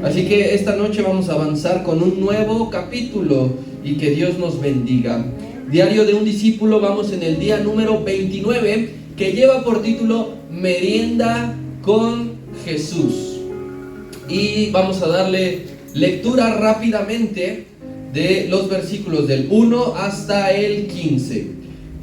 Así que esta noche vamos a avanzar con un nuevo capítulo y que Dios nos bendiga. Diario de un discípulo, vamos en el día número 29, que lleva por título Merienda con Jesús. Y vamos a darle lectura rápidamente de los versículos del 1 hasta el 15.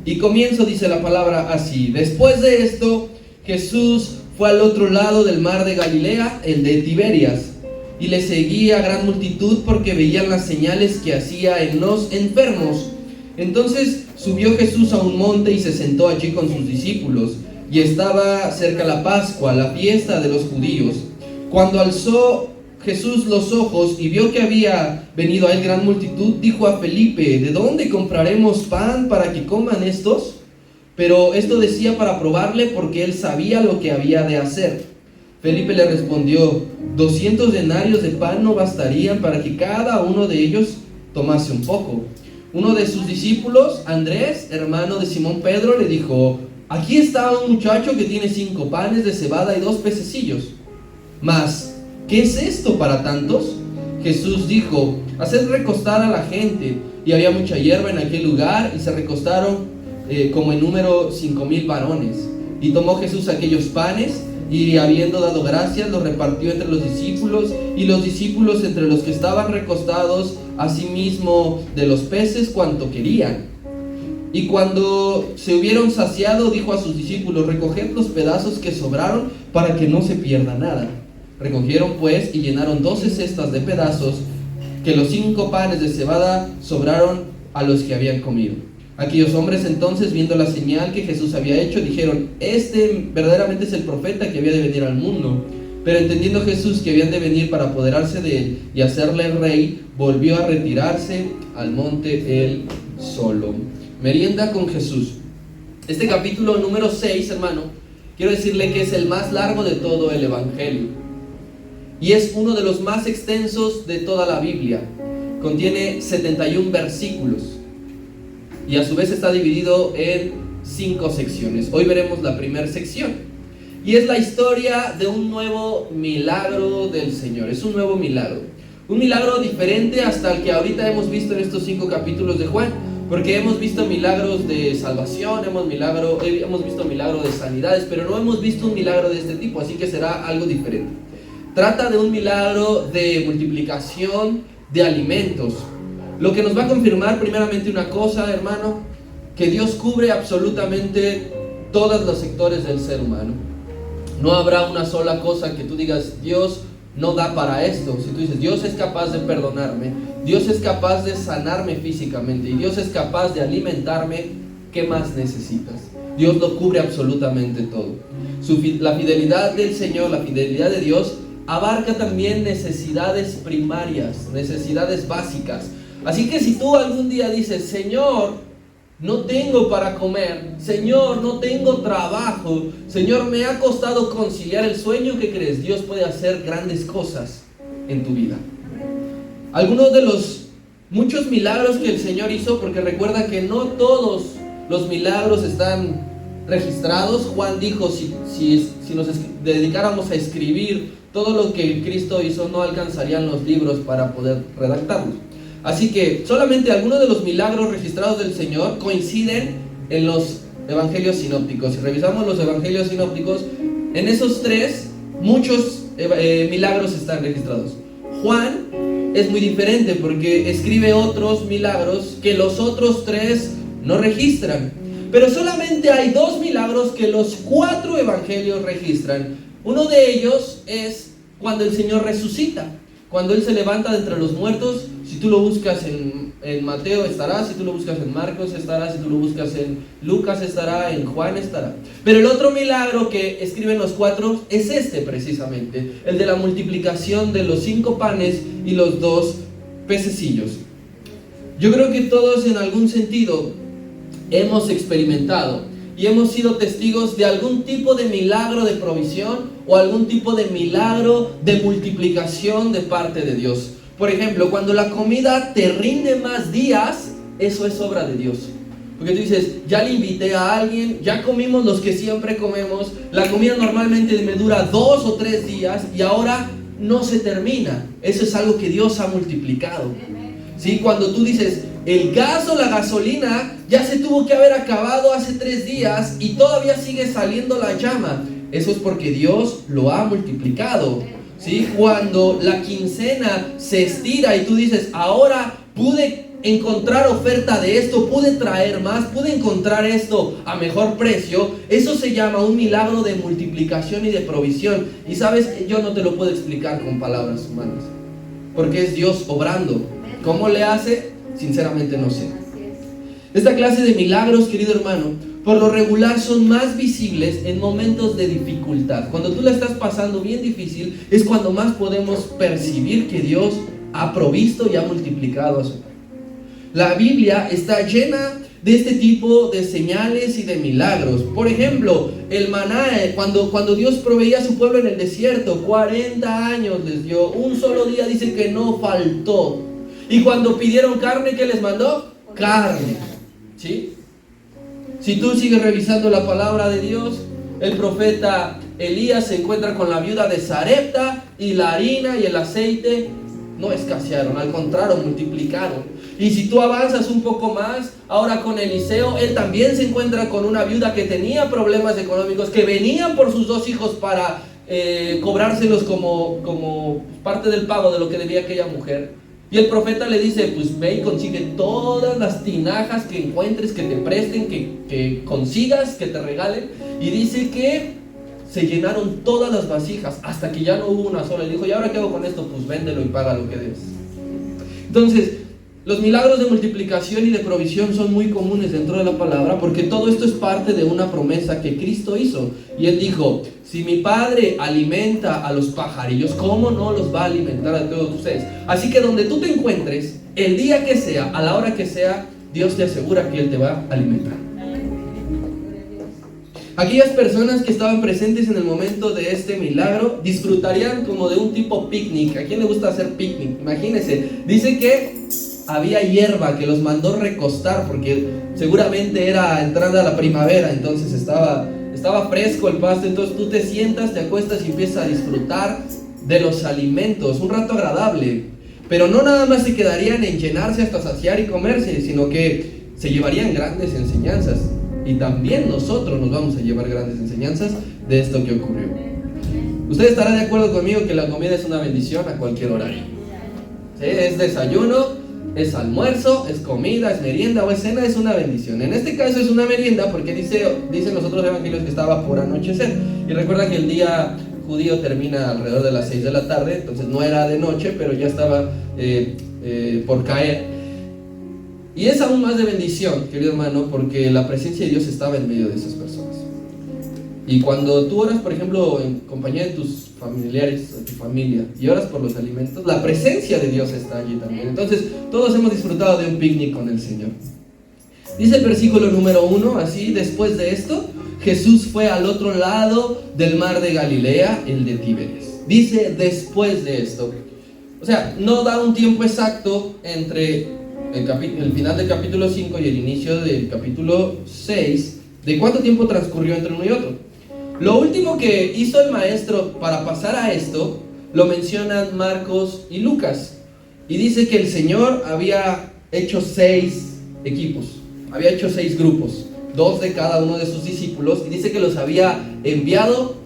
Y comienzo, dice la palabra así: después de esto, Jesús fue al otro lado del mar de Galilea, el de Tiberias, y le seguía gran multitud porque veían las señales que hacía en los enfermos. Entonces subió Jesús a un monte y se sentó allí con sus discípulos, y estaba cerca la Pascua, la fiesta de los judíos. Cuando alzó Jesús los ojos y vio que había venido a él gran multitud, dijo a Felipe: ¿de dónde compraremos pan para que coman estos? Pero esto decía para probarle, porque él sabía lo que había de hacer. Felipe le respondió: 200 denarios de pan no bastarían para que cada uno de ellos tomase un poco. Uno de sus discípulos, Andrés, hermano de Simón Pedro, le dijo: aquí está un muchacho que tiene 5 panes de cebada y 2 pececillos. Mas, ¿qué es esto para tantos? Jesús dijo: haced recostar a la gente. Y había mucha hierba en aquel lugar, y se recostaron como en número 5,000 varones. Y tomó Jesús aquellos panes, y habiendo dado gracias, los repartió entre los discípulos, y los discípulos entre los que estaban recostados, asimismo de los peces cuanto querían. Y cuando se hubieron saciado, dijo a sus discípulos: recoged los pedazos que sobraron, para que no se pierda nada. Recogieron pues y llenaron 12 cestas de pedazos, que los 5 panes de cebada sobraron a los que habían comido. Aquellos hombres entonces, viendo la señal que Jesús había hecho, dijeron: este verdaderamente es el profeta que había de venir al mundo. Pero entendiendo Jesús que habían de venir para apoderarse de él y hacerle rey, volvió a retirarse al monte él solo. Merienda con Jesús. Este capítulo número 6, hermano, quiero decirle que es el más largo de todo el Evangelio, y es uno de los más extensos de toda la Biblia. Contiene 71 versículos, y a su vez está dividido en 5 secciones. Hoy veremos la primera sección, y es la historia de un nuevo milagro del Señor. Es un nuevo milagro, un milagro diferente hasta el que ahorita hemos visto en estos 5 capítulos de Juan, porque hemos visto milagros de salvación, hemos visto milagros de sanidades, pero no hemos visto un milagro de este tipo, así que será algo diferente. Trata de un milagro de multiplicación de alimentos, lo que nos va a confirmar primeramente una cosa, hermano: que Dios cubre absolutamente todos los sectores del ser humano. No habrá una sola cosa que tú digas: Dios no da para esto. Si tú dices: Dios es capaz de perdonarme, Dios es capaz de sanarme físicamente, y Dios es capaz de alimentarme, ¿qué más necesitas? Dios lo cubre absolutamente todo. La fidelidad del Señor, la fidelidad de Dios, abarca también necesidades primarias, necesidades básicas. Así que si tú algún día dices: Señor, no tengo para comer, Señor, no tengo trabajo, Señor, me ha costado conciliar el sueño, ¿qué crees? Dios puede hacer grandes cosas en tu vida. Algunos de los muchos milagros que el Señor hizo, porque recuerda que no todos los milagros están registrados. Juan dijo: si nos dedicáramos a escribir todo lo que Cristo hizo, no alcanzarían los libros para poder redactarlos. Así que solamente algunos de los milagros registrados del Señor coinciden en los evangelios sinópticos. Si revisamos los evangelios sinópticos, en esos 3, muchos milagros están registrados. Juan es muy diferente porque escribe otros milagros que los otros 3 no registran. Pero solamente hay 2 milagros que los 4 evangelios registran. Uno de ellos es cuando el Señor resucita, cuando Él se levanta de entre los muertos. Si tú lo buscas en Mateo estará, si tú lo buscas en Marcos estará, si tú lo buscas en Lucas estará, en Juan estará. Pero el otro milagro que escriben los 4 es este precisamente, el de la multiplicación de los 5 panes y los 2 pececillos. Yo creo que todos en algún sentido hemos experimentado y hemos sido testigos de algún tipo de milagro de provisión o algún tipo de milagro de multiplicación de parte de Dios. Por ejemplo, cuando la comida te rinde más días, eso es obra de Dios. Porque tú dices: ya le invité a alguien, ya comimos los que siempre comemos, la comida normalmente me dura 2 o 3 días y ahora no se termina. Eso es algo que Dios ha multiplicado. ¿Sí? Cuando tú dices, el gas o la gasolina ya se tuvo que haber acabado hace 3 días y todavía sigue saliendo la llama, eso es porque Dios lo ha multiplicado. ¿Sí? Cuando la quincena se estira y tú dices, ahora pude encontrar oferta de esto, pude traer más, pude encontrar esto a mejor precio, eso se llama un milagro de multiplicación y de provisión. Y sabes, yo no te lo puedo explicar con palabras humanas, porque es Dios obrando. ¿Cómo le hace? Sinceramente no sé. Esta clase de milagros, querido hermano, por lo regular son más visibles en momentos de dificultad. Cuando tú la estás pasando bien difícil, es cuando más podemos percibir que Dios ha provisto y ha multiplicado a su pueblo. La Biblia está llena de este tipo de señales y de milagros. Por ejemplo, el maná, cuando Dios proveía a su pueblo en el desierto, 40 años les dio, un solo día dice que no faltó. Y cuando pidieron carne, ¿qué les mandó? Carne. ¿Sí? Si tú sigues revisando la palabra de Dios, el profeta Elías se encuentra con la viuda de Sarepta y la harina y el aceite no escasearon, al contrario, multiplicaron. Y si tú avanzas un poco más, ahora con Eliseo, él también se encuentra con una viuda que tenía problemas económicos, que venían por sus 2 hijos para cobrárselos como parte del pago de lo que debía aquella mujer. Y el profeta le dice, pues ve y consigue todas las tinajas que encuentres, que te presten, que consigas, que te regalen. Y dice que se llenaron todas las vasijas hasta que ya no hubo una sola. Y dijo, ¿y ahora qué hago con esto? Pues véndelo y paga lo que debes. Entonces, los milagros de multiplicación y de provisión son muy comunes dentro de la palabra, porque todo esto es parte de una promesa que Cristo hizo. Y Él dijo, si mi Padre alimenta a los pajarillos, ¿cómo no los va a alimentar a todos ustedes? Así que donde tú te encuentres, el día que sea, a la hora que sea, Dios te asegura que Él te va a alimentar. Aquellas personas que estaban presentes en el momento de este milagro disfrutarían como de un tipo picnic. ¿A quién le gusta hacer picnic? Imagínense, dice que había hierba que los mandó recostar porque seguramente era entrada a la primavera, entonces estaba fresco el pasto. Entonces tú te sientas, te acuestas y empiezas a disfrutar de los alimentos, un rato agradable. Pero no nada más se quedarían en llenarse hasta saciar y comerse, sino que se llevarían grandes enseñanzas. Y también nosotros nos vamos a llevar grandes enseñanzas de esto que ocurrió. Usted estará de acuerdo conmigo que la comida es una bendición a cualquier horario. ¿Sí? Es desayuno, es almuerzo, es comida, es merienda o es cena, es una bendición. En este caso es una merienda porque dicen los otros evangelios que estaba por anochecer. Y recuerda que el día judío termina alrededor de las 6 de la tarde, entonces no era de noche, pero ya estaba por caer. Y es aún más de bendición, querido hermano, porque la presencia de Dios estaba en medio de esas personas. Y cuando tú oras, por ejemplo, en compañía de tus familiares, de tu familia, y oras por los alimentos, la presencia de Dios está allí también. Entonces, todos hemos disfrutado de un picnic con el Señor. Dice el versículo número 1, así, después de esto, Jesús fue al otro lado del mar de Galilea, el de Tiberias. Dice, después de esto. O sea, no da un tiempo exacto entre el final del capítulo 5 y el inicio del capítulo 6, de cuánto tiempo transcurrió entre uno y otro. Lo último que hizo el maestro para pasar a esto, lo mencionan Marcos y Lucas. Y dice que el Señor había hecho 6 equipos, había hecho 6 grupos, 2 de cada uno de sus discípulos, y dice que los había enviado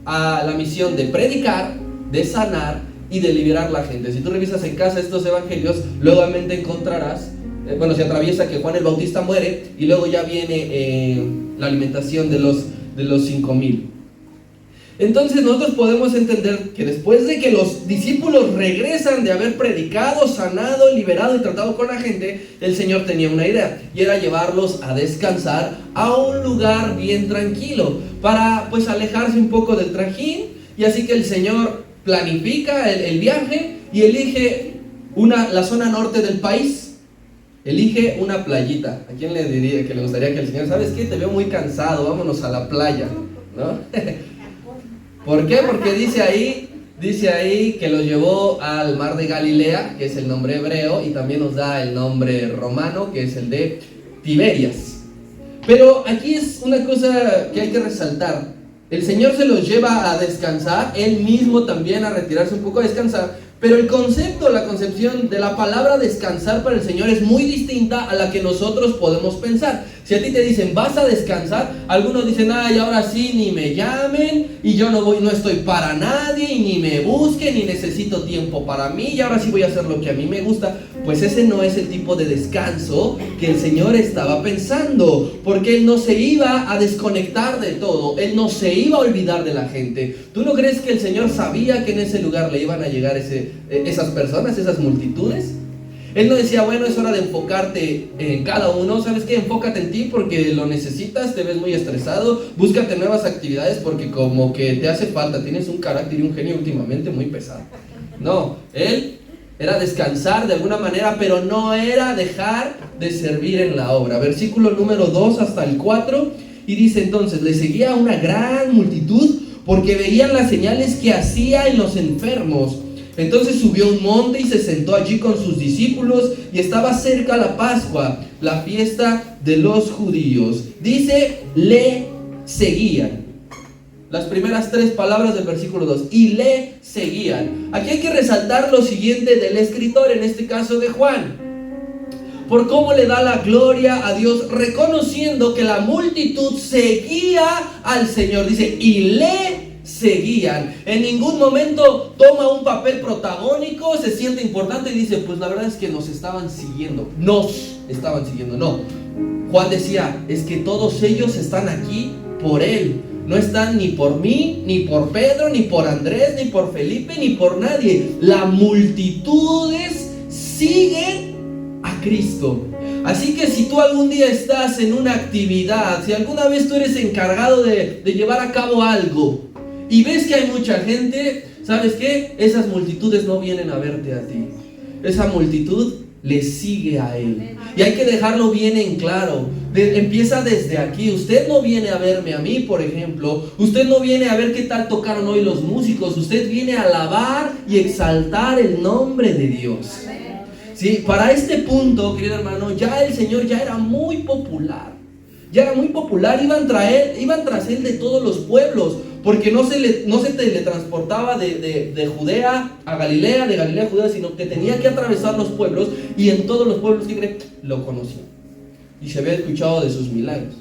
a la misión de predicar, de sanar y de liberar la gente. Si tú revisas en casa estos evangelios, luego encontrarás, se atraviesa que Juan el Bautista muere y luego ya viene la alimentación de los 5,000. Entonces nosotros podemos entender que después de que los discípulos regresan de haber predicado, sanado, liberado y tratado con la gente, el Señor tenía una idea, y era llevarlos a descansar a un lugar bien tranquilo, para pues alejarse un poco del trajín. Y así que el Señor planifica el viaje y elige la zona norte del país. Elige una playita. ¿A quién le diría que le gustaría que el Señor, sabes qué? Te veo muy cansado, vámonos a la playa, ¿no? ¿Por qué? Porque dice ahí que los llevó al mar de Galilea, que es el nombre hebreo, y también nos da el nombre romano, que es el de Tiberias. Pero aquí es una cosa que hay que resaltar. El Señor se los lleva a descansar, Él mismo también a retirarse un poco a descansar, pero el concepto, la concepción de la palabra descansar para el Señor es muy distinta a la que nosotros podemos pensar. Si a ti te dicen, vas a descansar, algunos dicen, ay, ahora sí, ni me llamen, y yo no estoy para nadie, y ni me busquen, y necesito tiempo para mí, y ahora sí voy a hacer lo que a mí me gusta. Pues ese no es el tipo de descanso que el Señor estaba pensando, porque Él no se iba a desconectar de todo, Él no se iba a olvidar de la gente. ¿Tú no crees que el Señor sabía que en ese lugar le iban a llegar esas personas, esas multitudes? Él no decía, bueno, es hora de enfocarte en cada uno. ¿Sabes qué? Enfócate en ti porque lo necesitas, te ves muy estresado. Búscate nuevas actividades porque como que te hace falta. Tienes un carácter y un genio últimamente muy pesado. No, Él era descansar de alguna manera, pero no era dejar de servir en la obra. Versículo número 2 hasta el 4. Y dice entonces, le seguía una gran multitud porque veían las señales que hacía en los enfermos. Entonces subió a un monte y se sentó allí con sus discípulos, y estaba cerca la Pascua, la fiesta de los judíos. Dice, le seguían. Las primeras 3 palabras del versículo 2, y le seguían. Aquí hay que resaltar lo siguiente del escritor, en este caso de Juan, por cómo le da la gloria a Dios, reconociendo que la multitud seguía al Señor. Dice, y le seguían. En ningún momento toma un papel protagónico, se siente importante y dice, pues la verdad es que nos estaban siguiendo. No. Juan decía, es que todos ellos están aquí por Él. No están ni por mí, ni por Pedro, ni por Andrés, ni por Felipe, ni por nadie. Las multitudes siguen a Cristo. Así que si tú algún día estás en una actividad, si alguna vez tú eres encargado de llevar a cabo algo, y ves que hay mucha gente, ¿sabes qué? Esas multitudes no vienen a verte a ti. Esa multitud le sigue a Él. Y hay que dejarlo bien en claro. Empieza desde aquí. Usted no viene a verme a mí, por ejemplo. Usted no viene a ver qué tal tocaron hoy los músicos. Usted viene a alabar y exaltar el nombre de Dios. Sí, para este punto, querido hermano, ya el Señor ya era muy popular. Iban tras Él de todos los pueblos, porque no se teletransportaba de Judea a Galilea, de Galilea a Judea, sino que tenía que atravesar los pueblos, y en todos los pueblos que lo conocían y se había escuchado de sus milagros.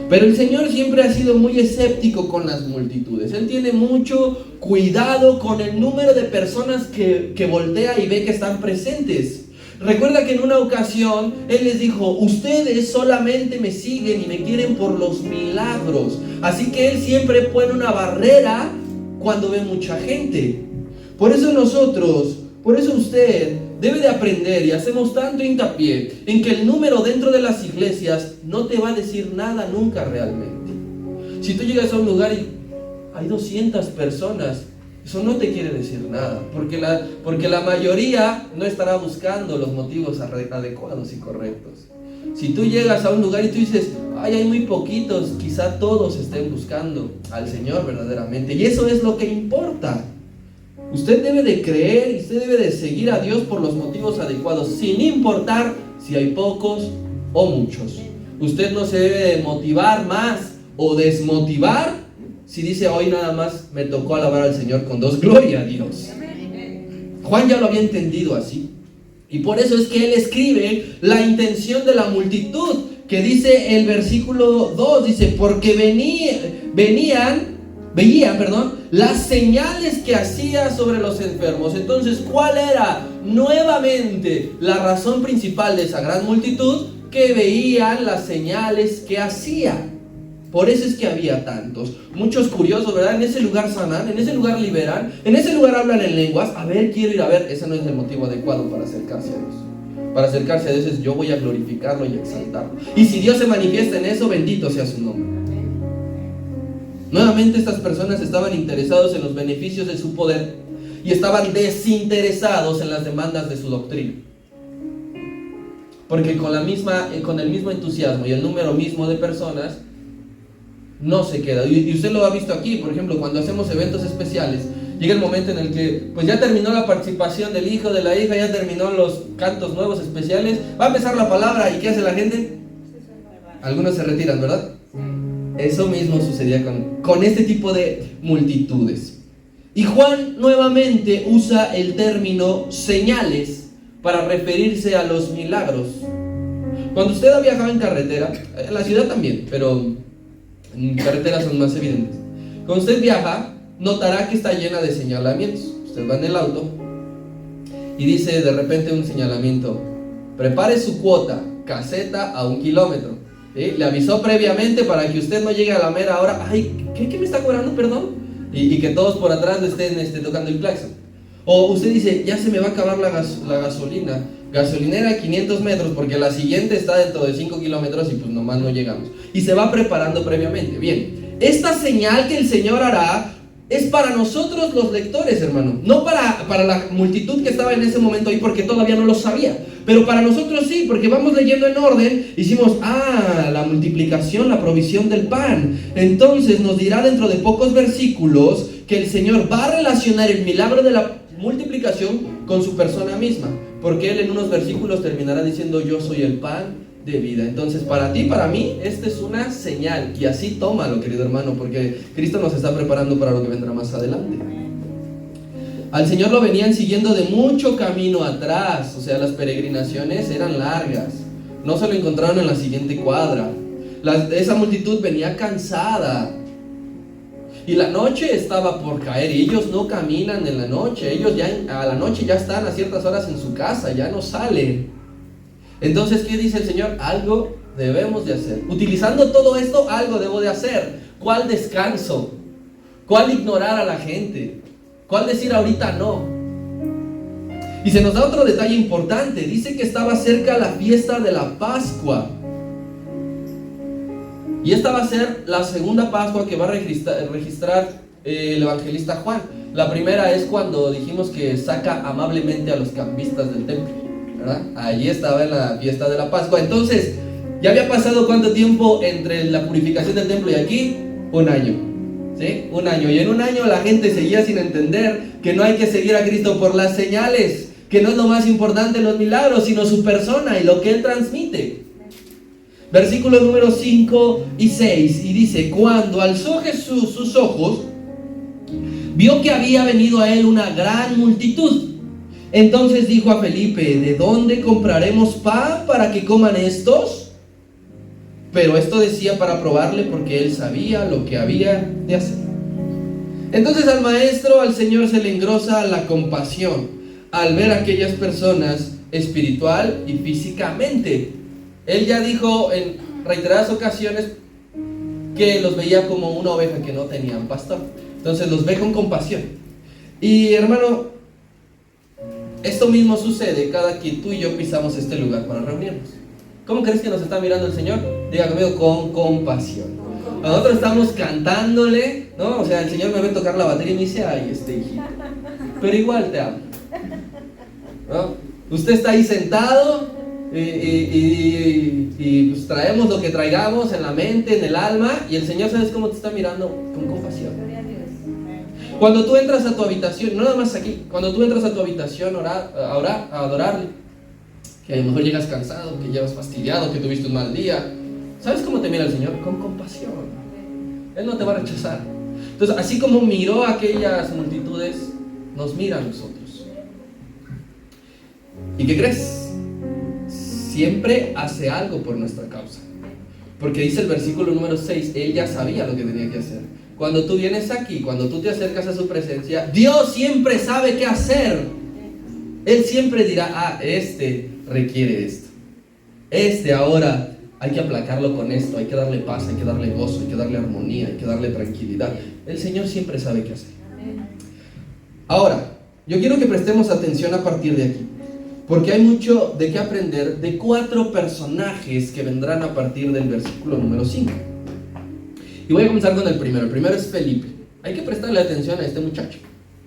Pero el Señor siempre ha sido muy escéptico con las multitudes. Él tiene mucho cuidado con el número de personas que voltea y ve que están presentes. Recuerda que en una ocasión Él les dijo, ustedes solamente me siguen y me quieren por los milagros. Así que Él siempre pone una barrera cuando ve mucha gente. Por eso usted debe de aprender, y hacemos tanto hincapié en que el número dentro de las iglesias no te va a decir nada nunca realmente. Si tú llegas a un lugar y hay 200 personas, eso no te quiere decir nada, porque la mayoría no estará buscando los motivos adecuados y correctos. Si tú llegas a un lugar y tú dices, ay, hay muy poquitos, quizá todos estén buscando al Señor verdaderamente, y eso es lo que importa. Usted debe de creer y usted debe de seguir a Dios por los motivos adecuados, sin importar si hay pocos o muchos. Usted no se debe de motivar más o desmotivar si dice, hoy nada más me tocó alabar al Señor con 2, gloria a Dios. Juan ya lo había entendido así, y por eso es que él escribe la intención de la multitud, que dice el versículo 2, dice, porque veían las señales que hacía sobre los enfermos. Entonces, ¿cuál era nuevamente la razón principal de esa gran multitud? Que veían las señales que hacía. Por eso es que había tantos. Muchos curiosos, ¿verdad? En ese lugar sanan, en ese lugar liberan, en ese lugar hablan en lenguas. A ver, quiero ir a ver. Ese no es el motivo adecuado para acercarse a Dios. Para acercarse a Dios es, yo voy a glorificarlo y exaltarlo. Y si Dios se manifiesta en eso, bendito sea su nombre. Nuevamente estas personas estaban interesados en los beneficios de su poder y estaban desinteresados en las demandas de su doctrina. Porque con el mismo entusiasmo y el número mismo de personas no se queda. Y usted lo ha visto aquí, por ejemplo, cuando hacemos eventos especiales, llega el momento en el que pues ya terminó la participación del hijo, de la hija, ya terminó los cantos nuevos especiales, va a empezar la palabra, y ¿qué hace la gente? Algunos se retiran, ¿verdad? Eso mismo sucedía con este tipo de multitudes. Y Juan nuevamente usa el término señales para referirse a los milagros. Cuando usted ha viajado en carretera, en la ciudad también, pero en carreteras son más evidentes. Cuando usted viaja, notará que está llena de señalamientos. Usted va en el auto y dice de repente un señalamiento: prepare su cuota, caseta a 1 kilómetro. ¿Sí? Le avisó previamente para que usted no llegue a la mera hora. Ay, ¿qué me está cobrando? Perdón. Y que todos por atrás le estén tocando el claxon. O usted dice: ya se me va a acabar la gasolina. Gasolinera 500 metros porque la siguiente está dentro de 5 kilómetros y pues nomás no llegamos. Y se va preparando previamente. Bien, esta señal que el Señor hará es para nosotros los lectores, hermano. No para la multitud que estaba en ese momento ahí, porque todavía no lo sabía. Pero para nosotros sí, porque vamos leyendo en orden. Hicimos, la multiplicación, la provisión del pan. Entonces nos dirá dentro de pocos versículos que el Señor va a relacionar el milagro de la multiplicación con su persona misma. Porque Él en unos versículos terminará diciendo: yo soy el pan de vida. Entonces para ti, para mí, esta es una señal. Y así tómalo, querido hermano, porque Cristo nos está preparando para lo que vendrá más adelante. Al Señor lo venían siguiendo de mucho camino atrás. O sea, las peregrinaciones eran largas. No se lo encontraron en la siguiente cuadra. Esa multitud venía cansada. Y la noche estaba por caer. Y ellos no caminan en la noche. Ellos ya a la noche ya están a ciertas horas en su casa. Ya no salen. Entonces, ¿qué dice el Señor? Algo debemos de hacer. Utilizando todo esto, algo debo de hacer. ¿Cuál descanso? ¿Cuál ignorar a la gente? ¿Cuál decir ahorita no? Y se nos da otro detalle importante. Dice que estaba cerca la fiesta de la Pascua. Y esta va a ser la segunda Pascua que va a registrar el evangelista Juan. La primera es cuando dijimos que saca amablemente a los cambistas del templo, ¿verdad? Allí estaba en la fiesta de la Pascua. Entonces, ¿ya había pasado cuánto tiempo entre la purificación del templo y aquí? 1 año. ¿Sí? 1 año. Y en 1 año la gente seguía sin entender que no hay que seguir a Cristo por las señales, que no es lo más importante los milagros, sino su persona y lo que Él transmite. Versículos número 5 y 6, y dice: cuando alzó Jesús sus ojos, vio que había venido a él una gran multitud. Entonces dijo a Felipe: ¿de dónde compraremos pan para que coman estos? Pero esto decía para probarle, porque él sabía lo que había de hacer. Entonces al maestro, al Señor, se le engrosa la compasión al ver a aquellas personas espiritual y físicamente. Él ya dijo en reiteradas ocasiones que los veía como una oveja que no tenía un pastor. Entonces los ve con compasión. Y hermano, esto mismo sucede cada que tú y yo pisamos este lugar para reunirnos. ¿Cómo crees que nos está mirando el Señor? Diga conmigo: con compasión. Nosotros estamos cantándole, ¿no? O sea, el Señor me ve tocar la batería y me dice: ay, hijito, pero igual te amo, ¿no? Usted está ahí sentado y pues traemos lo que traigamos en la mente, en el alma, y el Señor, ¿sabes cómo te está mirando? Con compasión. Cuando tú entras a tu habitación, no nada más aquí, cuando tú entras a tu habitación a adorarle, que a lo mejor llegas cansado, que llevas fastidiado, que tuviste un mal día, ¿sabes cómo te mira el Señor? Con compasión. Él no te va a rechazar. Entonces, así como miró a aquellas multitudes, nos mira a nosotros. ¿Y qué crees? Siempre hace algo por nuestra causa. Porque dice el versículo número 6, Él ya sabía lo que tenía que hacer. Cuando tú vienes aquí, cuando tú te acercas a su presencia, Dios siempre sabe qué hacer. Él siempre dirá: este requiere esto. Ahora hay que aplacarlo con esto, hay que darle paz, hay que darle gozo, hay que darle armonía, hay que darle tranquilidad. El Señor siempre sabe qué hacer. Ahora, yo quiero que prestemos atención a partir de aquí, porque hay mucho de qué aprender de 4 personajes que vendrán a partir del versículo número 5. Y voy a comenzar con el primero. El primero es Felipe. Hay que prestarle atención a este muchacho.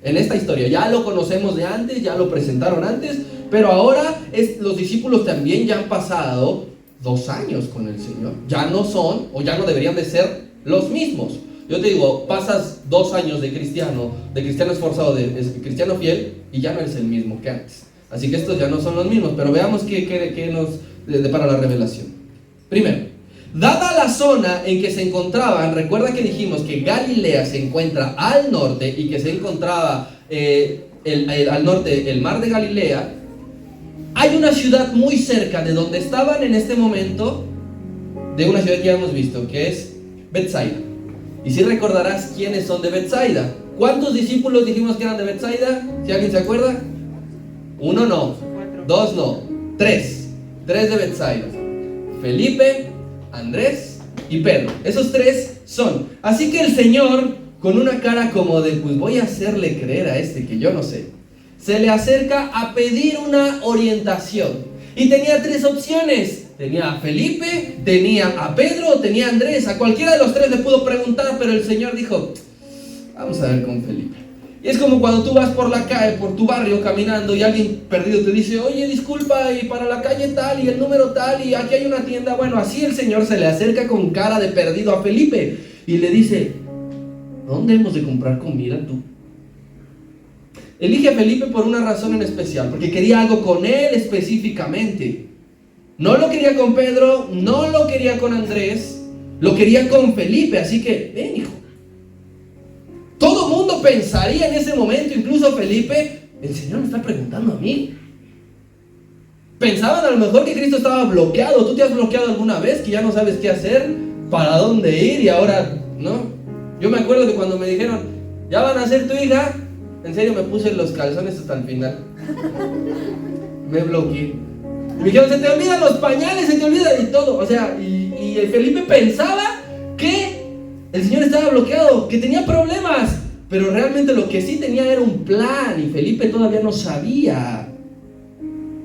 En esta historia, ya lo conocemos de antes, ya lo presentaron antes, pero ahora los discípulos también ya han pasado 2 años con el Señor. Ya no son, o ya no deberían de ser los mismos. Yo te digo, pasas 2 años de cristiano esforzado, de cristiano fiel, y ya no eres el mismo que antes. Así que estos ya no son los mismos, pero veamos qué nos depara la revelación. Primero, Dada la zona en que se encontraban, recuerda que dijimos que Galilea se encuentra al norte y que se encontraba al norte el mar de Galilea. Hay una ciudad muy cerca de donde estaban en este momento, de una ciudad que ya hemos visto, que es Betsaida. Y si recordarás quiénes son de Betsaida. ¿Cuántos discípulos dijimos que eran de Betsaida? Si alguien se acuerda. 1 no, 2 no, 3 de Betsaida: Felipe, Andrés y Pedro. Esos 3 son. Así que el Señor, con una cara como de pues voy a hacerle creer a este que yo no sé, se le acerca a pedir una orientación. Y tenía 3 opciones. Tenía a Felipe, tenía a Pedro, tenía a Andrés. A cualquiera de los 3 le pudo preguntar, pero el Señor dijo, vamos a ver con Felipe. Y es como cuando tú vas por la calle, por tu barrio caminando y alguien perdido te dice, oye, disculpa, y para la calle tal y el número tal y aquí hay una tienda. Bueno, así el Señor se le acerca con cara de perdido a Felipe y le dice, ¿dónde hemos de comprar comida tú? Elige a Felipe por una razón en especial, porque quería algo con él específicamente. No lo quería con Pedro, no lo quería con Andrés, lo quería con Felipe. Así que, ven, hijo. Todo mundo pensaría en ese momento, incluso Felipe, el Señor me está preguntando a mí. Pensaban a lo mejor que Cristo estaba bloqueado. ¿Tú te has bloqueado alguna vez que ya no sabes qué hacer, para dónde ir y ahora, no? Yo me acuerdo que cuando me dijeron, ya van a ser tu hija, en serio me puse los calzones hasta el final. Me bloqueé. Me dijeron, se te olvidan los pañales, se te olvida de todo. O sea, y el Felipe pensaba que el Señor estaba bloqueado, que tenía problemas. Pero realmente lo que sí tenía era un plan y Felipe todavía no sabía.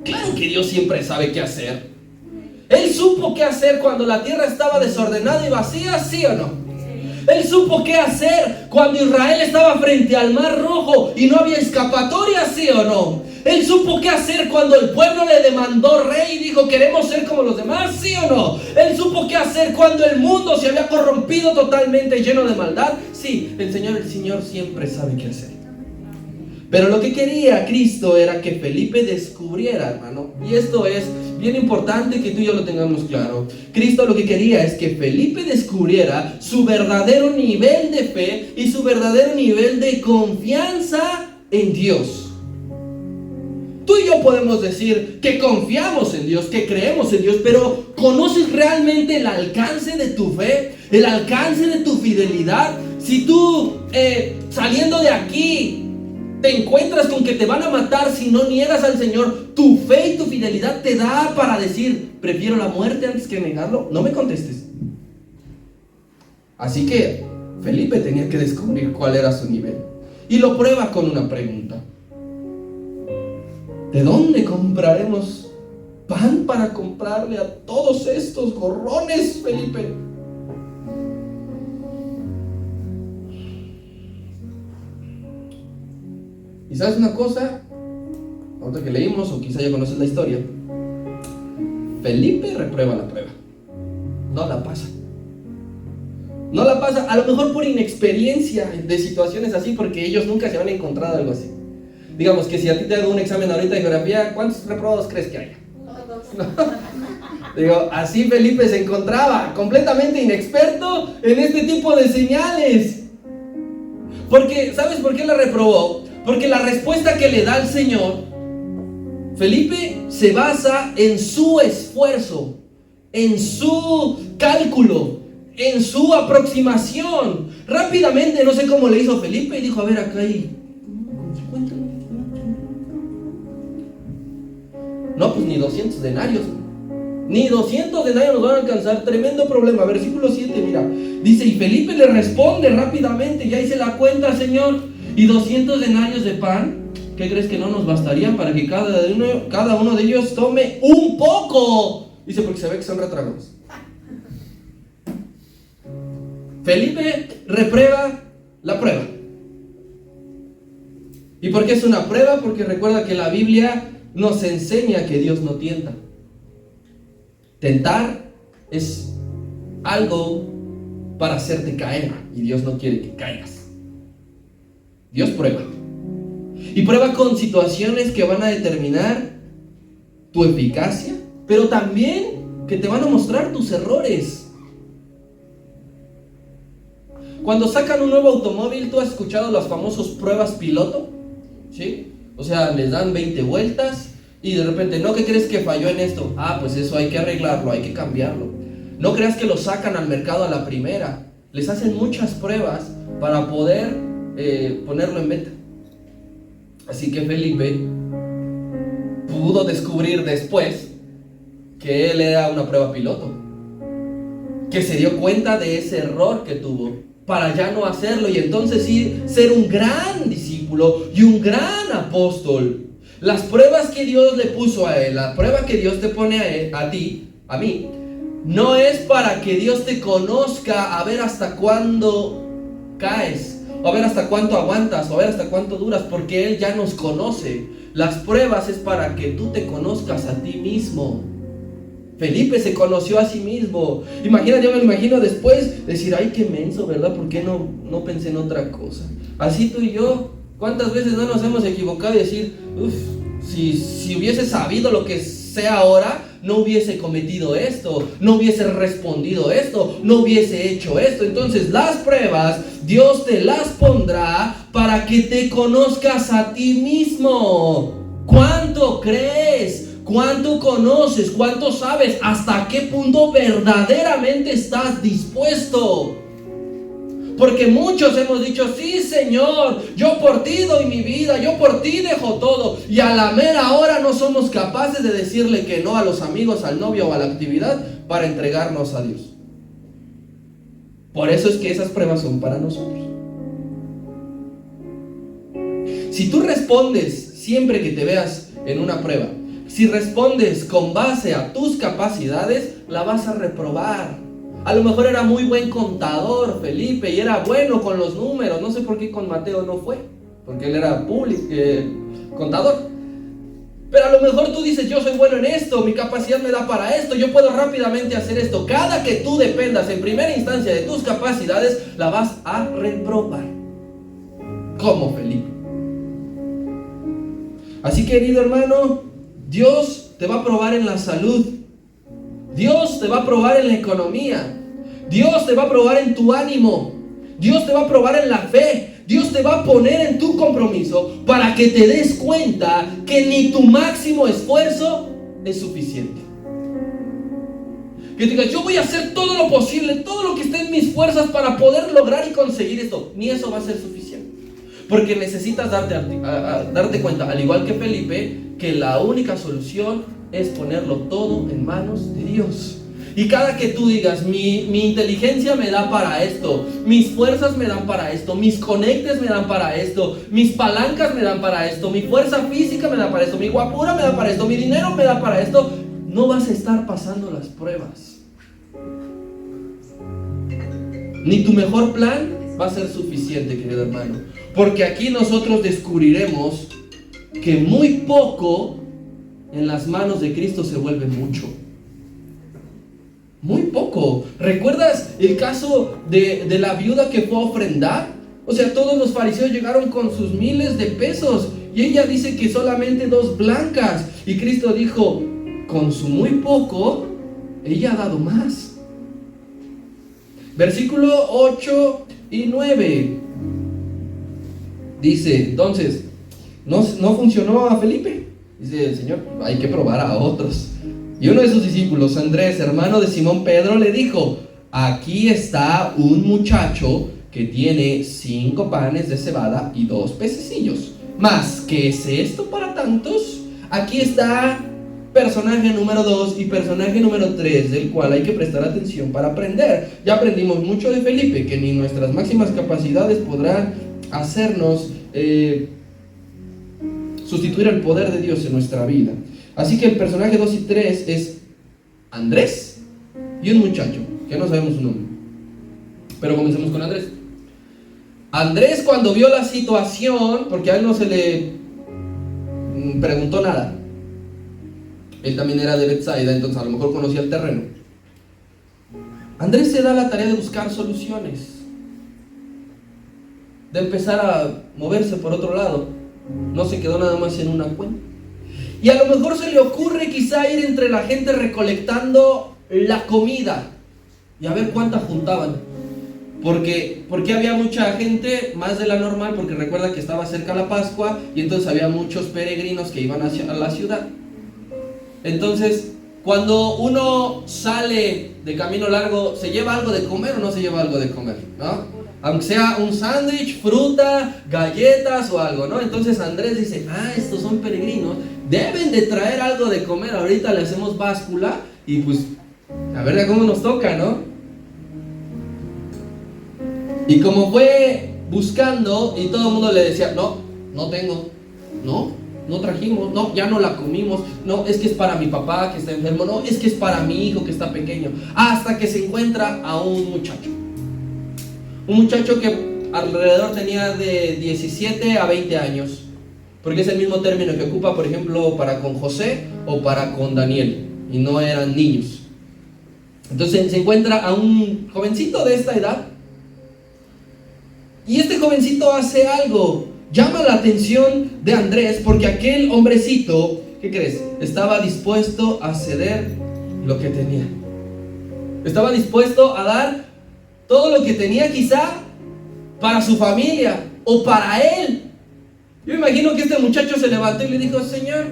Claro que Dios siempre sabe qué hacer. Él supo qué hacer cuando la tierra estaba desordenada y vacía, ¿sí o no? Él supo qué hacer cuando Israel estaba frente al Mar Rojo y no había escapatoria, ¿sí o no? Él supo qué hacer cuando el pueblo le demandó rey y dijo, queremos ser como los demás, ¿sí o no? Él supo qué hacer cuando el mundo se había corrompido totalmente, lleno de maldad. Sí, el Señor siempre sabe qué hacer. Pero lo que quería Cristo era que Felipe descubriera, hermano. Y esto es bien importante que tú y yo lo tengamos claro. Cristo lo que quería es que Felipe descubriera su verdadero nivel de fe y su verdadero nivel de confianza en Dios. Tú y yo podemos decir que confiamos en Dios, que creemos en Dios, pero ¿conoces realmente el alcance de tu fe? ¿El alcance de tu fidelidad? Si tú saliendo de aquí te encuentras con que te van a matar si no niegas al Señor, tu fe y tu fidelidad te da para decir, prefiero la muerte antes que negarlo. No me contestes. Así que Felipe tenía que descubrir cuál era su nivel. Y lo prueba con una pregunta. ¿De dónde compraremos pan para comprarle a todos estos gorrones, Felipe? ¿Y sabes una cosa? Ahorita que leímos, o quizá ya conoces la historia, Felipe reprueba la prueba. No la pasa. No la pasa, a lo mejor por inexperiencia de situaciones así, porque ellos nunca se habían encontrado algo así. Digamos que si a ti te hago un examen ahorita de geografía, ¿cuántos reprobados crees que haya? No. Digo, así Felipe se encontraba, completamente inexperto en este tipo de señales. Porque, ¿sabes por qué la reprobó? Porque la respuesta que le da el Señor, Felipe se basa en su esfuerzo, en su cálculo, en su aproximación. Rápidamente, no sé cómo le hizo Felipe, y dijo, a ver, acá hay... No, pues ni 200 denarios. Ni 200 denarios nos van a alcanzar. Tremendo problema. Versículo 7, mira. Dice, y Felipe le responde rápidamente. Ya hice la cuenta, Señor. Y 200 denarios de pan, ¿qué crees que no nos bastaría para que cada uno de ellos tome un poco? Dice, porque se ve que son retragados. Felipe reprueba la prueba. ¿Y por qué es una prueba? Porque recuerda que la Biblia nos enseña que Dios no tienta. Tentar es algo para hacerte caer, y Dios no quiere que caigas. Dios prueba. Y prueba con situaciones que van a determinar tu eficacia, pero también que te van a mostrar tus errores. Cuando sacan un nuevo automóvil, ¿tú has escuchado las famosas pruebas piloto? ¿Sí? O sea, les dan 20 vueltas y de repente, ¿no? ¿Qué crees que falló en esto? Ah, pues eso hay que arreglarlo, hay que cambiarlo. No creas que lo sacan al mercado a la primera. Les hacen muchas pruebas para poder ponerlo en venta. Así que Felipe pudo descubrir después que él era una prueba piloto, que se dio cuenta de ese error que tuvo para ya no hacerlo y entonces sí ser un gran discípulo y un gran apóstol. Las pruebas que Dios le puso a él, la prueba que Dios te pone a él, a ti, a mí, no es para que Dios te conozca a ver hasta cuándo caes, o a ver hasta cuánto aguantas, o a ver hasta cuánto duras, porque Él ya nos conoce. Las pruebas es para que tú te conozcas a ti mismo. Felipe se conoció a sí mismo. Imagina, yo me lo imagino después decir, ay, qué menso, ¿verdad? ¿Por qué no pensé en otra cosa? Así tú y yo, ¿cuántas veces no nos hemos equivocado y decir, si hubiese sabido lo que sé ahora, no hubiese cometido esto, no hubiese respondido esto, no hubiese hecho esto? Entonces las pruebas Dios te las pondrá para que te conozcas a ti mismo. ¿Cuánto crees? ¿Cuánto conoces? ¿Cuánto sabes? ¿Hasta qué punto verdaderamente estás dispuesto? Porque muchos hemos dicho, sí Señor, yo por ti doy mi vida, yo por ti dejo todo. Y a la mera hora no somos capaces de decirle que no a los amigos, al novio o a la actividad para entregarnos a Dios. Por eso es que esas pruebas son para nosotros. Si tú respondes siempre que te veas en una prueba, si respondes con base a tus capacidades, la vas a reprobar. A lo mejor era muy buen contador Felipe y era bueno con los números. No sé por qué con Mateo no fue, porque él era contador. Pero a lo mejor tú dices, yo soy bueno en esto, mi capacidad me da para esto, yo puedo rápidamente hacer esto. Cada que tú dependas en primera instancia de tus capacidades, la vas a reprobar. Como Felipe. Así, querido hermano, Dios te va a probar en la salud. Dios te va a probar en la economía. Dios te va a probar en tu ánimo. Dios te va a probar en la fe. Dios te va a poner en tu compromiso para que te des cuenta que ni tu máximo esfuerzo es suficiente. Que digas, yo voy a hacer todo lo posible, todo lo que esté en mis fuerzas para poder lograr y conseguir esto. Ni eso va a ser suficiente. Porque necesitas darte cuenta, al igual que Felipe, que la única solución es ponerlo todo en manos de Dios. Y cada que tú digas, mi inteligencia me da para esto, mis fuerzas me dan para esto, mis conectes me dan para esto, mis palancas me dan para esto, mi fuerza física me da para esto, mi guapura me da para esto, mi dinero me da para esto, no vas a estar pasando las pruebas. Ni tu mejor plan va a ser suficiente, querido hermano. Porque aquí nosotros descubriremos que muy poco en las manos de Cristo se vuelve mucho. Muy poco. ¿Recuerdas el caso de la viuda que fue a ofrendar? O sea, todos los fariseos llegaron con sus miles de pesos y ella dice que solamente 2 blancas. Y Cristo dijo, con su muy poco, ella ha dado más. Versículo 8 y 9. Dice, entonces, no funcionó a Felipe. Dice el Señor, hay que probar a otros. Y uno de sus discípulos, Andrés, hermano de Simón Pedro, le dijo, aquí está un muchacho que tiene 5 panes de cebada y 2 pececillos. ¿Mas qué es esto para tantos? Aquí está personaje número 2 y personaje número 3, del cual hay que prestar atención para aprender. Ya aprendimos mucho de Felipe, que ni nuestras máximas capacidades podrán hacernos sustituir el poder de Dios en nuestra vida. Así que el personaje 2 y 3 es Andrés y un muchacho, que no sabemos su nombre. Pero comencemos con Andrés. Andrés, cuando vio la situación, porque a él no se le preguntó nada, él también era de Betsaida, entonces a lo mejor conocía el terreno. Andrés se da la tarea de buscar soluciones, de empezar a moverse por otro lado. No se quedó nada más en una cuenta. Y a lo mejor se le ocurre quizá ir entre la gente recolectando la comida y a ver cuánta juntaban. porque había mucha gente, más de la normal, porque recuerda que estaba cerca la Pascua y entonces había muchos peregrinos que iban a la ciudad. Entonces, cuando uno sale de camino largo, ¿se lleva algo de comer o no se lleva algo de comer? ¿No? Aunque sea un sándwich, fruta, galletas o algo, ¿no? Entonces Andrés dice, estos son peregrinos, deben de traer algo de comer, ahorita le hacemos báscula y pues, a ver cómo nos toca, ¿no? Y como fue buscando y todo el mundo le decía, no tengo, no trajimos, ya no la comimos, no, es que es para mi papá que está enfermo, no, es que es para mi hijo que está pequeño, hasta que se encuentra a un muchacho que alrededor tenía de 17 a 20 años, porque es el mismo término que ocupa, por ejemplo, para con José o para con Daniel, y no eran niños. Entonces se encuentra a un jovencito de esta edad, y este jovencito hace algo, llama la atención de Andrés, porque aquel hombrecito, ¿qué crees? Estaba dispuesto a ceder lo que tenía. Estaba dispuesto a dar todo lo que tenía, quizá para su familia o para él. Yo imagino que este muchacho se levantó y le dijo, Señor,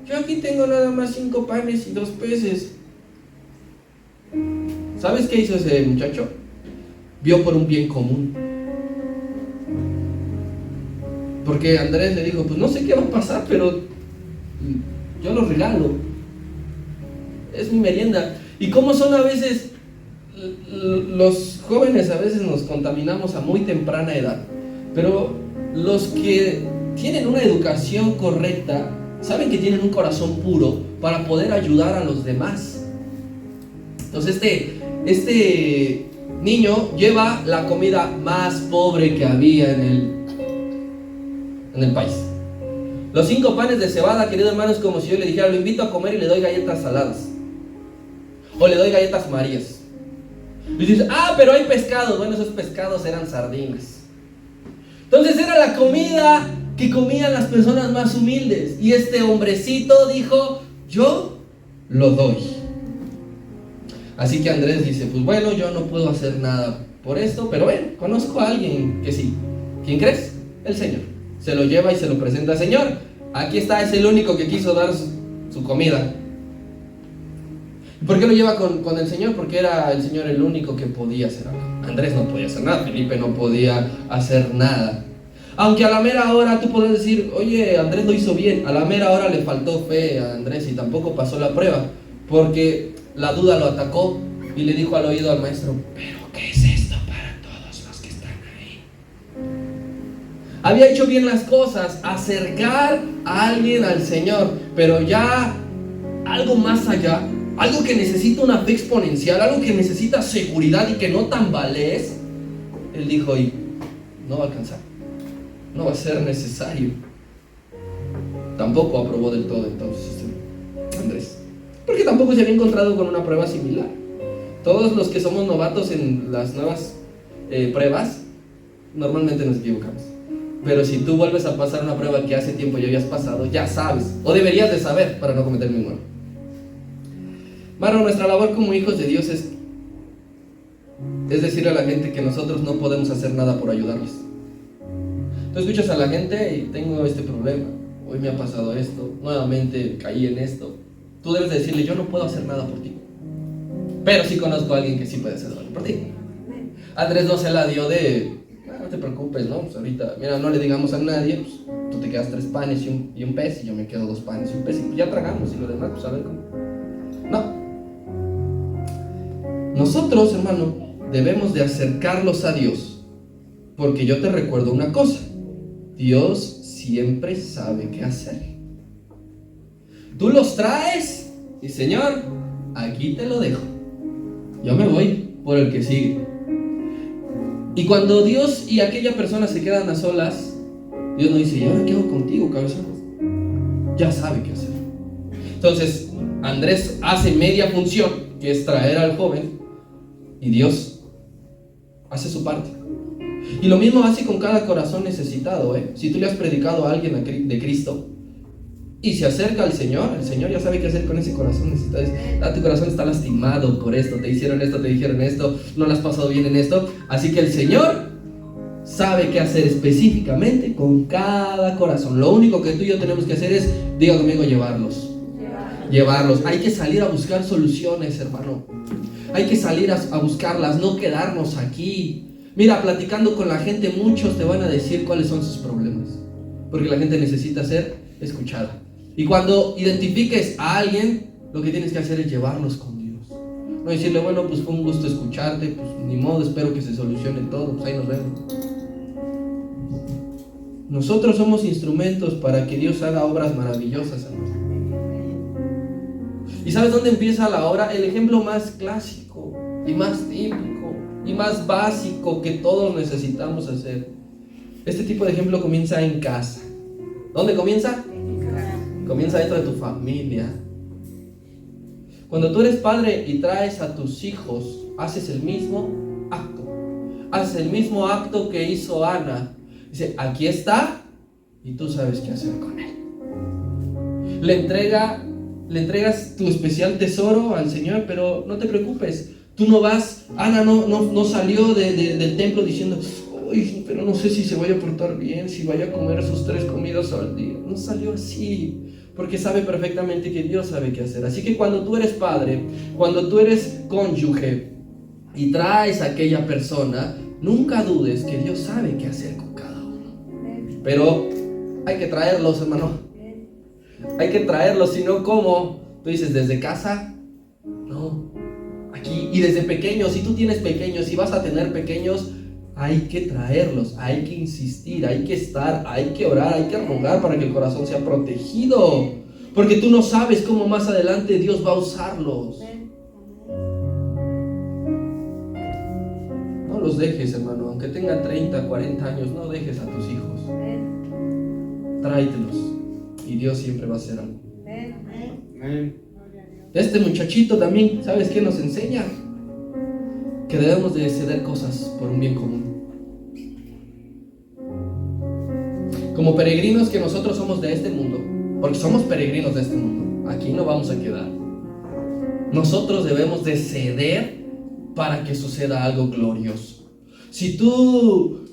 yo aquí tengo nada más 5 panes y 2 peces. ¿Sabes qué hizo ese muchacho? Vio por un bien común. Porque Andrés le dijo, pues no sé qué va a pasar, pero yo lo regalo. Es mi merienda. Y cómo son a veces, los jóvenes a veces nos contaminamos a muy temprana edad. Pero los que tienen una educación correcta, saben que tienen un corazón puro para poder ayudar a los demás. Entonces este niño lleva la comida más pobre que había en el país. Los 5 panes de cebada, querido hermano, es como si yo le dijera, lo invito a comer y le doy galletas saladas. O le doy galletas marías. Y dices, pero hay pescados. Bueno, esos pescados eran sardinas. Entonces era la comida que comían las personas más humildes. Y este hombrecito dijo, yo lo doy. Así que Andrés dice, pues bueno, yo no puedo hacer nada por esto, pero bueno, conozco a alguien que sí. ¿Quién crees? El Señor. Se lo lleva y se lo presenta. Señor, aquí está, es el único que quiso dar su comida. ¿Por qué lo lleva con el Señor? Porque era el Señor el único que podía hacer algo. Andrés no podía hacer nada, Felipe no podía hacer nada. Aunque a la mera hora tú podés decir, oye, Andrés lo hizo bien. A la mera hora le faltó fe a Andrés y tampoco pasó la prueba, porque la duda lo atacó y le dijo al oído al maestro, ¿pero qué es esto para todos los que están ahí? Había hecho bien las cosas, acercar a alguien al Señor, pero ya algo más allá, algo que necesita una fe exponencial, algo que necesita seguridad y que no tambalees. Él dijo, y no va a alcanzar, no va a ser necesario. Tampoco aprobó del todo entonces Andrés, porque tampoco se había encontrado con una prueba similar. Todos los que somos novatos en las nuevas pruebas, normalmente nos equivocamos. Pero si tú vuelves a pasar una prueba que hace tiempo ya habías pasado, ya sabes, o deberías de saber para no cometer ningún error. Mano, nuestra labor como hijos de Dios es decirle a la gente que nosotros no podemos hacer nada por ayudarles. Tú escuchas a la gente y tengo este problema, hoy me ha pasado esto, nuevamente caí en esto. Tú debes decirle, yo no puedo hacer nada por ti, pero sí conozco a alguien que sí puede hacer algo por ti. Andrés no se la dio de, no te preocupes, ¿no? Pues ahorita, mira, no le digamos a nadie, pues tú te quedas 3 panes y un pez, y yo me quedo 2 panes y un pez, y pues ya tragamos, y lo demás, pues a ver cómo. No. Nosotros, hermano, debemos de acercarlos a Dios, porque yo te recuerdo una cosa, Dios siempre sabe qué hacer. Tú los traes y Señor, aquí te lo dejo, yo me voy por el que sigue. Y cuando Dios y aquella persona se quedan a solas, Dios nos dice, ¿y ahora qué hago contigo, cabezón? Ya sabe qué hacer. Entonces Andrés hace media función, que es traer al joven, y Dios hace su parte. Y lo mismo hace con cada corazón necesitado, Si tú le has predicado a alguien de Cristo y se acerca al Señor, el Señor ya sabe qué hacer con ese corazón. Tu corazón está lastimado por esto, te hicieron esto, te dijeron esto, no lo has pasado bien en esto. Así que el Señor sabe qué hacer específicamente con cada corazón. Lo único que tú y yo tenemos que hacer es, diga conmigo, llevarlos. Hay que salir a buscar soluciones, hermano. Hay que salir a buscarlas, no quedarnos aquí. Mira, platicando con la gente, muchos te van a decir cuáles son sus problemas, porque la gente necesita ser escuchada. Y cuando identifiques a alguien, lo que tienes que hacer es llevarlos con Dios. No decirle, bueno, pues fue un gusto escucharte, pues ni modo, espero que se solucione todo, pues ahí nos vemos. Nosotros somos instrumentos para que Dios haga obras maravillosas, hermano. ¿Y sabes dónde empieza la obra? El ejemplo más clásico y más típico y más básico que todos necesitamos hacer. Este tipo de ejemplo comienza en casa. ¿Dónde comienza? Comienza dentro de tu familia. Cuando tú eres padre y traes a tus hijos, haces el mismo acto. Haces el mismo acto que hizo Ana. Dice, aquí está, y tú sabes qué hacer con él. Le entregas tu especial tesoro al Señor, pero no te preocupes. Tú no vas, Ana no salió del templo diciendo, uy, pero no sé si se vaya a portar bien, si vaya a comer sus 3 comidas al día. No salió así, porque sabe perfectamente que Dios sabe qué hacer. Así que cuando tú eres padre, cuando tú eres cónyuge y traes a aquella persona, nunca dudes que Dios sabe qué hacer con cada uno. Pero hay que traerlos, hermano. Hay que traerlos, si no, ¿cómo? Tú dices, ¿desde casa? No, aquí. Y desde pequeños, si tú tienes pequeños, si vas a tener pequeños, hay que traerlos, hay que insistir, hay que estar, hay que orar, hay que rogar para que el corazón sea protegido, porque tú no sabes cómo más adelante Dios va a usarlos. No los dejes, hermano, aunque tengan 30, 40 años, no dejes a tus hijos. Tráetelos y Dios siempre va a hacer algo. Este muchachito también, ¿sabes qué nos enseña? Que debemos de ceder cosas por un bien común. Como peregrinos que nosotros somos de este mundo, porque somos peregrinos de este mundo, aquí no vamos a quedar. Nosotros debemos de ceder para que suceda algo glorioso. Si tú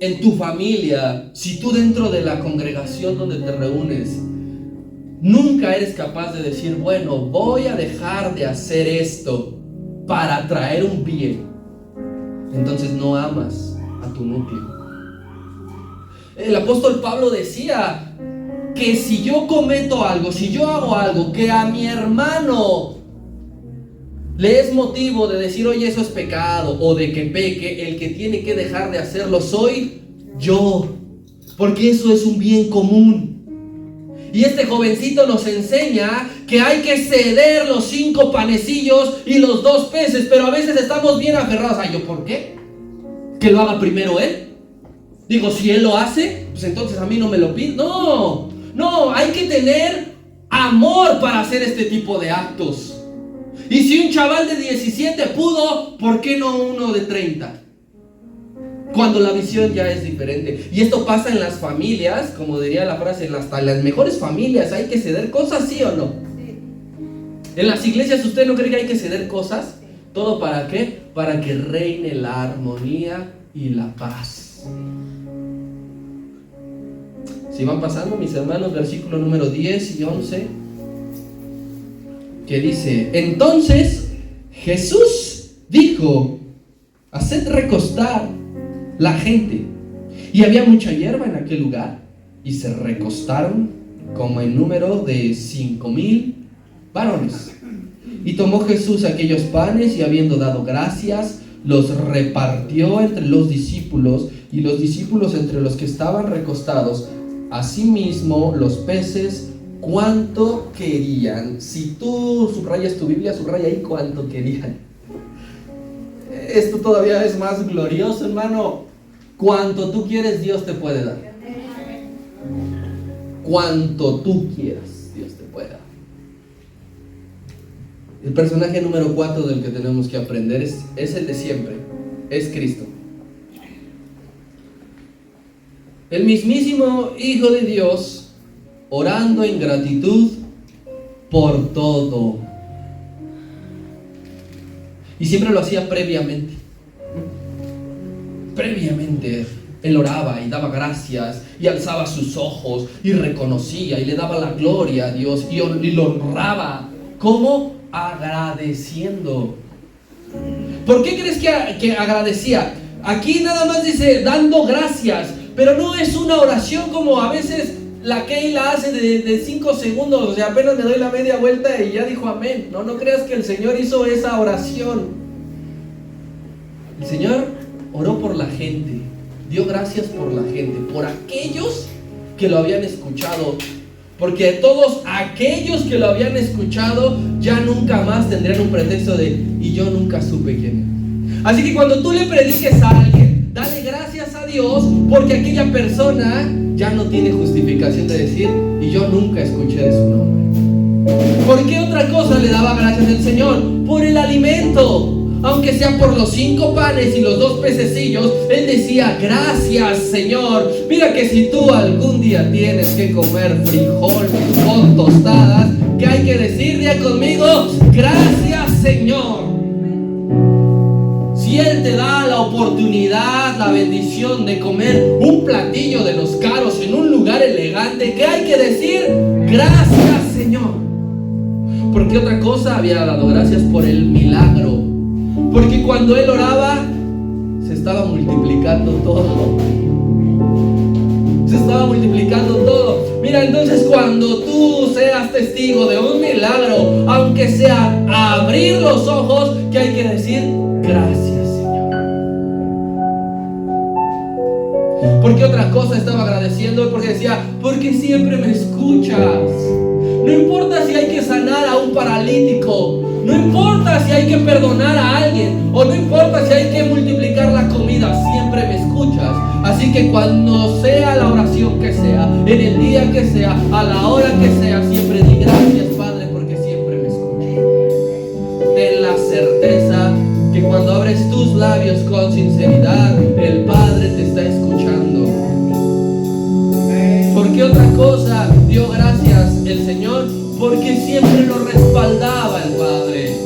en tu familia, si tú dentro de la congregación donde te reúnes, nunca eres capaz de decir, bueno, voy a dejar de hacer esto para traer un bien, entonces no amas a tu núcleo. El apóstol Pablo decía que si yo cometo algo, si yo hago algo que a mi hermano le es motivo de decir, oye, eso es pecado, o de que peque, el que tiene que dejar de hacerlo soy yo, porque eso es un bien común. Y este jovencito nos enseña que hay que ceder los 5 panecillos y los 2 peces, pero a veces estamos bien aferrados. Ay, ¿yo por qué? ¿Que lo haga primero él? Digo, si él lo hace, pues entonces a mí no me lo pide. No, hay que tener amor para hacer este tipo de actos. Y si un chaval de 17 pudo, ¿por qué no uno de 30? Cuando la visión ya es diferente. Y esto pasa en las familias, como diría la frase, hasta en las mejores familias hay que ceder cosas, ¿sí o no? Sí. En las iglesias, ¿usted no cree que hay que ceder cosas? Sí. ¿Todo para qué? Para que reine la armonía y la paz. Si van pasando, mis hermanos, versículo número 10 y 11, que dice, entonces Jesús dijo, haced recostar la gente. Y había mucha hierba en aquel lugar, y se recostaron como en número de 5,000 varones. Y tomó Jesús aquellos panes, y habiendo dado gracias, los repartió entre los discípulos, y los discípulos entre los que estaban recostados. Asimismo los peces, cuánto querían. Si tú subrayas tu Biblia, subraya ahí cuánto querían. Esto todavía es más glorioso, hermano. Cuanto tú quieres, Dios te puede dar. Cuanto tú quieras, Dios te puede dar. El personaje número 4 del que tenemos que aprender es el de siempre. Es Cristo. El mismísimo Hijo de Dios orando en gratitud por todo. Y siempre lo hacía previamente. Él oraba y daba gracias y alzaba sus ojos y reconocía y le daba la gloria a Dios y lo honraba. ¿Cómo? Agradeciendo. ¿Por qué crees que agradecía? Aquí nada más dice dando gracias, pero no es una oración como a veces la Keila hace de 5 segundos, o sea, apenas me doy la media vuelta y ya dijo amén. No creas que el Señor hizo esa oración. El Señor oró por la gente, dio gracias por la gente, por aquellos que lo habían escuchado, porque todos aquellos que lo habían escuchado ya nunca más tendrían un pretexto de y yo nunca supe quién es. Así que cuando tú le prediques a alguien, dale gracias a Dios, porque aquella persona ya no tiene justificación de decir y yo nunca escuché de su nombre. ¿Por qué otra cosa le daba gracias el Señor? Por el alimento. Aunque sea por los 5 panes y los 2 pececillos, él decía, gracias Señor. Mira que si tú algún día tienes que comer frijol con tostadas, ¿qué hay que decir? Día conmigo, gracias Señor. Si Él te da la oportunidad, la bendición de comer un platillo de los caros en un lugar elegante, ¿qué hay que decir? Gracias Señor. Porque otra cosa había dado gracias por el milagro. Porque cuando él oraba, se estaba multiplicando todo. Se estaba multiplicando todo. Mira, entonces cuando tú seas testigo de un milagro, aunque sea abrir los ojos, ¿qué hay que decir? Gracias, Señor. Porque otra cosa estaba agradeciendo, porque decía, porque siempre me escuchas. No importa si hay que sanar a un paralítico, no importa si hay que perdonar a alguien, o no importa si hay que multiplicar la comida, siempre me escuchas. Así que cuando sea la oración que sea, en el día que sea, a la hora que sea, siempre di gracias Padre, porque siempre me escuchas. Ten la certeza que cuando abres tus labios con sinceridad, el Padre te está escuchando. ¿Por qué otra cosa dio gracias el Señor? Porque siempre lo respaldaba el Padre.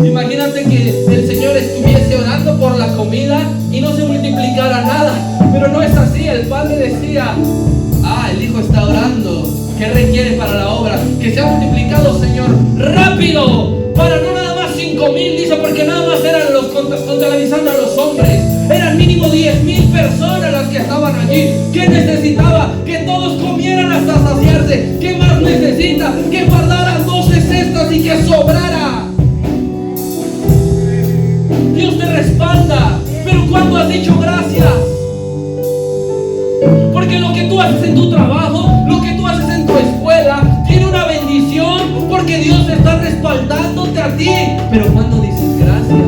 Imagínate que el Señor estuviese orando por la comida y no se multiplicara nada. Pero no es así. El Padre decía, el Hijo está orando. ¿Qué requiere para la obra? Que sea multiplicado, Señor, rápido. Para no nada más 5,000, dice, porque nada más eran los contabilizando a los hombres. Eran mínimo 10,000 personas las que estaban allí. ¿Qué necesitaba? Que todos comieran hasta saciarse. ¿Qué más necesita? Que guardaran 12 cestas y que sobrara. Dios te respalda. Pero ¿cuándo has dicho gracias? Porque lo que tú haces en tu trabajo, lo que tú haces en tu escuela, tiene una bendición, porque Dios está respaldándote a ti. Pero ¿cuándo dices gracias?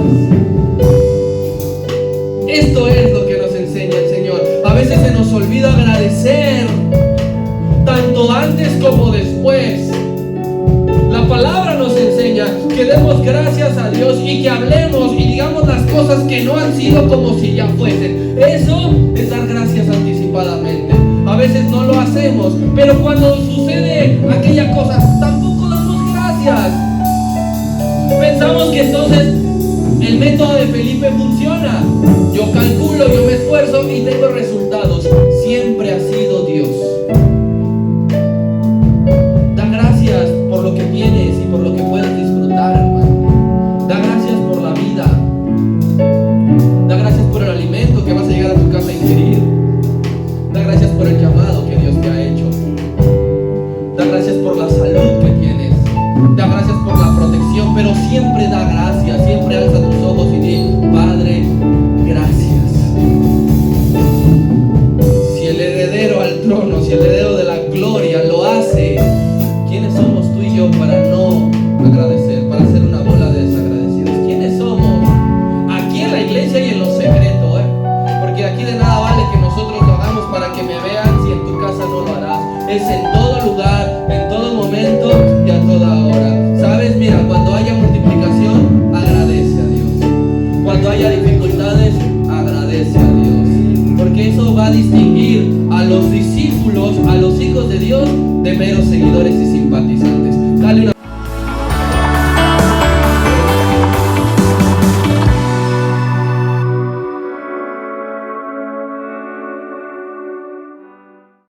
Esto es lo que nos enseña el Señor. A veces se nos olvida agradecer, tanto antes como después. La palabra nos enseña que demos gracias a Dios y que hablemos y digamos las cosas que no han sido como si ya fuesen. Eso es dar gracias anticipadamente. A veces no lo hacemos, pero cuando sucede aquella cosa, tampoco damos gracias. Pensamos que entonces el método de Felipe funciona. Yo calculo, yo me esfuerzo y tengo resultados. Siempre ha sido Dios. Da gracias por lo que tienes y por lo que puedes disfrutar, hermano. Da gracias por la vida. Da gracias por el alimento que vas a llegar a tu casa a ingerir. Da gracias por el llamado que Dios te ha hecho. Da gracias por la salud que tienes. Da gracias por la protección, pero siempre da gracias. Siempre alza tus ojos y di, Padre, gracias. Si el heredero al trono, si el heredero de la gloria lo hace, ¿quiénes somos tú y yo para no agradecer, para hacer una bola de desagradecidos? ¿Quiénes somos? Aquí en la iglesia y en lo secreto, porque aquí de nada vale que nosotros lo hagamos para que me vean si en tu casa no lo harás. Es en todo lugar, en todo momento y a toda hora. ¿Sabes? Mira, cuando haya multiplicación, agradece a Dios. Cuando haya dificultades, agradece a Dios. Porque eso va a distinguir a los discípulos, a los hijos de Dios,